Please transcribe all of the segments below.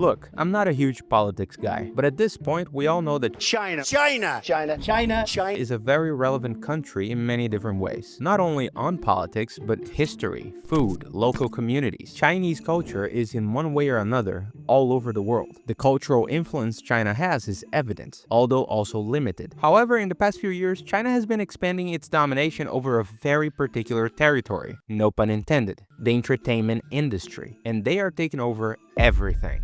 Look, I'm not a huge politics guy, but at this point, we all know that China is a very relevant country in many different ways. Not only on politics, but history, food, local communities. Chinese culture is in one way or another all over the world. The cultural influence China has is evident, although also limited. However, in the past few years, China has been expanding its domination over a very particular territory, no pun intended, the entertainment industry, and they are taking over everything.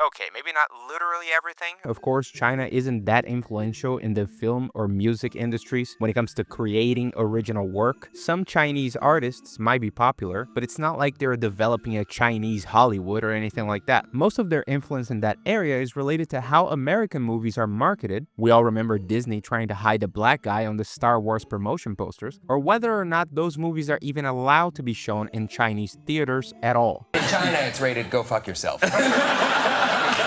Okay, maybe not literally everything. Of course, China isn't that influential in the film or music industries when it comes to creating original work. Some Chinese artists might be popular, but it's not like they're developing a Chinese Hollywood or anything like that. Most of their influence in that area is related to how American movies are marketed. We all remember Disney trying to hide a black guy on the Star Wars promotion posters, or whether or not those movies are even allowed to be shown in Chinese theaters at all. In China, it's rated go fuck yourself.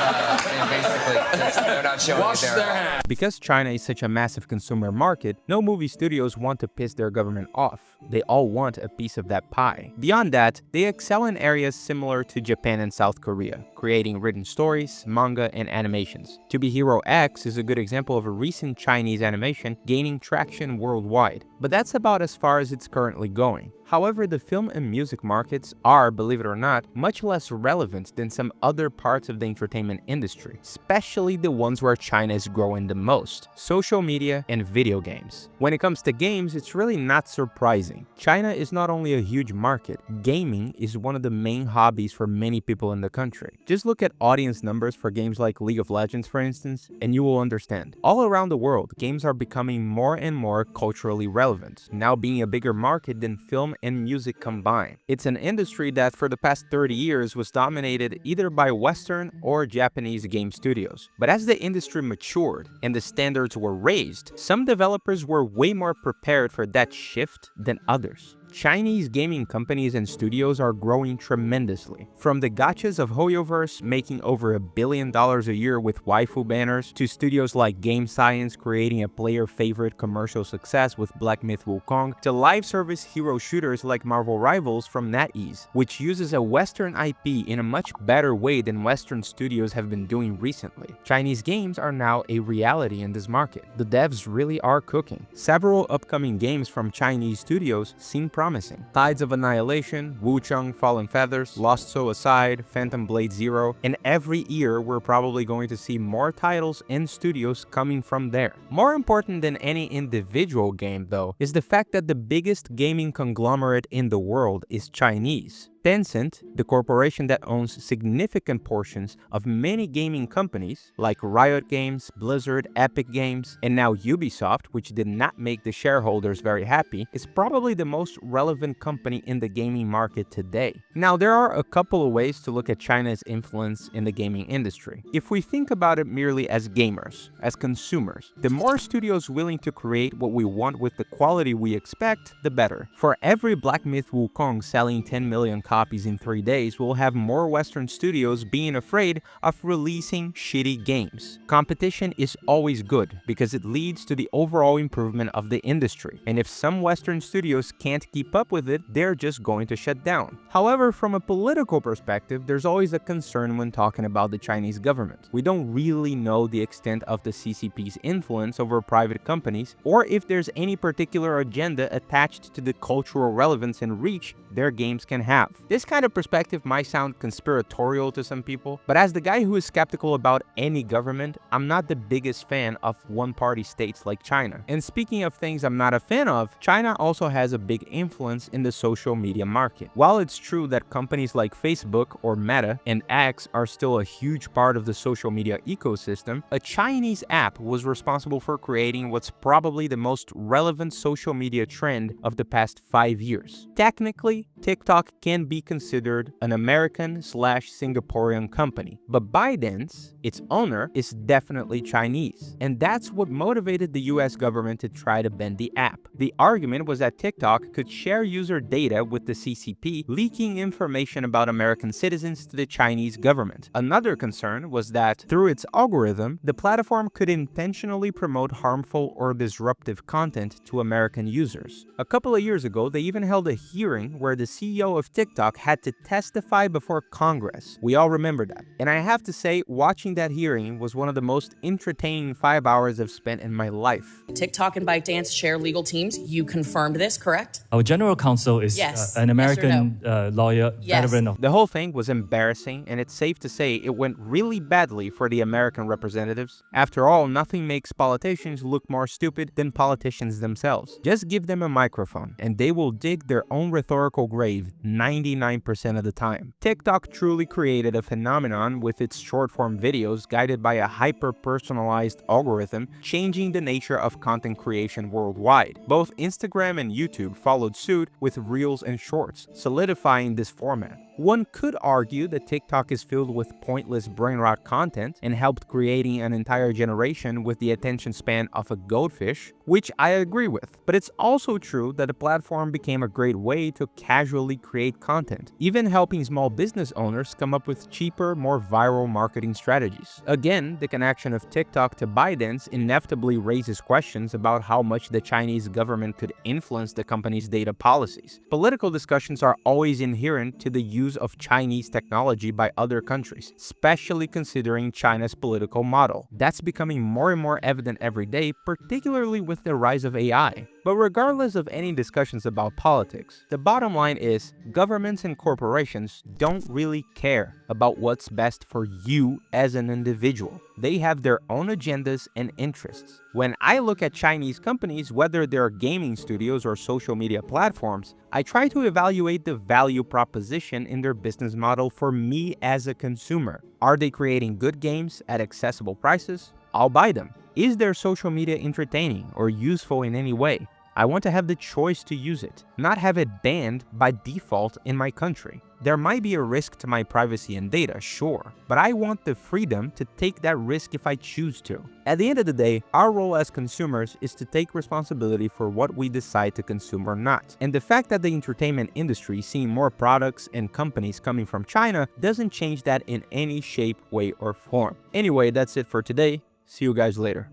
And basically, they're not showing it there. Because China is such a massive consumer market, no movie studios want to piss their government off. They all want a piece of that pie. Beyond that, they excel in areas similar to Japan and South Korea, creating written stories, manga, and animations. To Be Hero X is a good example of a recent Chinese animation gaining traction worldwide, but that's about as far as it's currently going. However, the film and music markets are, believe it or not, much less relevant than some other parts of the entertainment industry, especially the ones where China is growing the most: social media and video games. When it comes to games, it's really not surprising. China is not only a huge market, gaming is one of the main hobbies for many people in the country. Just look at audience numbers for games like League of Legends, for instance, and you will understand. All around the world, games are becoming more and more culturally relevant, now being a bigger market than film and music combined. It's an industry that for the past 30 years was dominated either by Western or Japanese game studios. But as the industry matured and the standards were raised, some developers were way more prepared for that shift than others. Chinese gaming companies and studios are growing tremendously. From the gachas of Hoyoverse making over $1 billion a year with waifu banners, to studios like Game Science creating a player-favorite commercial success with Black Myth Wukong, to live service hero shooters like Marvel Rivals from NetEase, which uses a Western IP in a much better way than Western studios have been doing recently. Chinese games are now a reality in this market. The devs really are cooking. Several upcoming games from Chinese studios seem promising. Tides of Annihilation, Wuchang Fallen Feathers, Lost Soul Aside, Phantom Blade Zero, and every year we're probably going to see more titles and studios coming from there. More important than any individual game though, is the fact that the biggest gaming conglomerate in the world is Chinese. Tencent, the corporation that owns significant portions of many gaming companies like Riot Games, Blizzard, Epic Games, and now Ubisoft, which did not make the shareholders very happy, is probably the most relevant company in the gaming market today. Now, there are a couple of ways to look at China's influence in the gaming industry. If we think about it merely as gamers, as consumers, the more studios willing to create what we want with the quality we expect, the better. For every Black Myth Wukong selling 10 million copies in 3 days, we'll have more Western studios being afraid of releasing shitty games. Competition is always good because it leads to the overall improvement of the industry, and if some Western studios can't keep up with it, they're just going to shut down. However, from a political perspective, there's always a concern when talking about the Chinese government. We don't really know the extent of the CCP's influence over private companies, or if there's any particular agenda attached to the cultural relevance and reach their games can have. This kind of perspective might sound conspiratorial to some people, but as the guy who is skeptical about any government, I'm not the biggest fan of one-party states like China. And speaking of things I'm not a fan of, China also has a big influence in the social media market. While it's true that companies like Facebook or Meta and X are still a huge part of the social media ecosystem, a Chinese app was responsible for creating what's probably the most relevant social media trend of the past 5 years. Technically, TikTok can be considered an American/Singaporean company, but ByteDance, its owner, is definitely Chinese, and that's what motivated the US government to try to ban the app. The argument was that TikTok could share user data with the CCP, leaking information about American citizens to the Chinese government. Another concern was that through its algorithm, the platform could intentionally promote harmful or disruptive content to American users. A couple of years ago, they even held a hearing where where the CEO of TikTok had to testify before Congress. We all remember that. And I have to say, watching that hearing was one of the most entertaining 5 hours I've spent in my life. TikTok and ByteDance share legal teams. You confirmed this, correct? Our general counsel is Yes. an American lawyer, Yes. veteran of. The whole thing was embarrassing, and it's safe to say it went really badly for the American representatives. After all, nothing makes politicians look more stupid than politicians themselves. Just give them a microphone, and they will dig their own rhetorical grave 99% of the time. TikTok truly created a phenomenon with its short-form videos guided by a hyper-personalized algorithm, changing the nature of content creation worldwide. Both Instagram and YouTube followed suit with Reels and Shorts, solidifying this format. One could argue that TikTok is filled with pointless brain-rot content and helped creating an entire generation with the attention span of a goldfish, which I agree with. But it's also true that the platform became a great way to casually create content, even helping small business owners come up with cheaper, more viral marketing strategies. Again, the connection of TikTok to ByteDance inevitably raises questions about how much the Chinese government could influence the company's data policies. Political discussions are always inherent to the use of Chinese technology by other countries, especially considering China's political model. That's becoming more and more evident every day, particularly with the rise of AI. But regardless of any discussions about politics, the bottom line is governments and corporations don't really care about what's best for you as an individual. They have their own agendas and interests. When I look at Chinese companies, whether they're gaming studios or social media platforms, I try to evaluate the value proposition in their business model for me as a consumer. Are they creating good games at accessible prices? I'll buy them. Is their social media entertaining or useful in any way? I want to have the choice to use it, not have it banned by default in my country. There might be a risk to my privacy and data, sure, but I want the freedom to take that risk if I choose to. At the end of the day, our role as consumers is to take responsibility for what we decide to consume or not. And the fact that the entertainment industry is seeing more products and companies coming from China doesn't change that in any shape, way, or form. Anyway, that's it for today. See you guys later.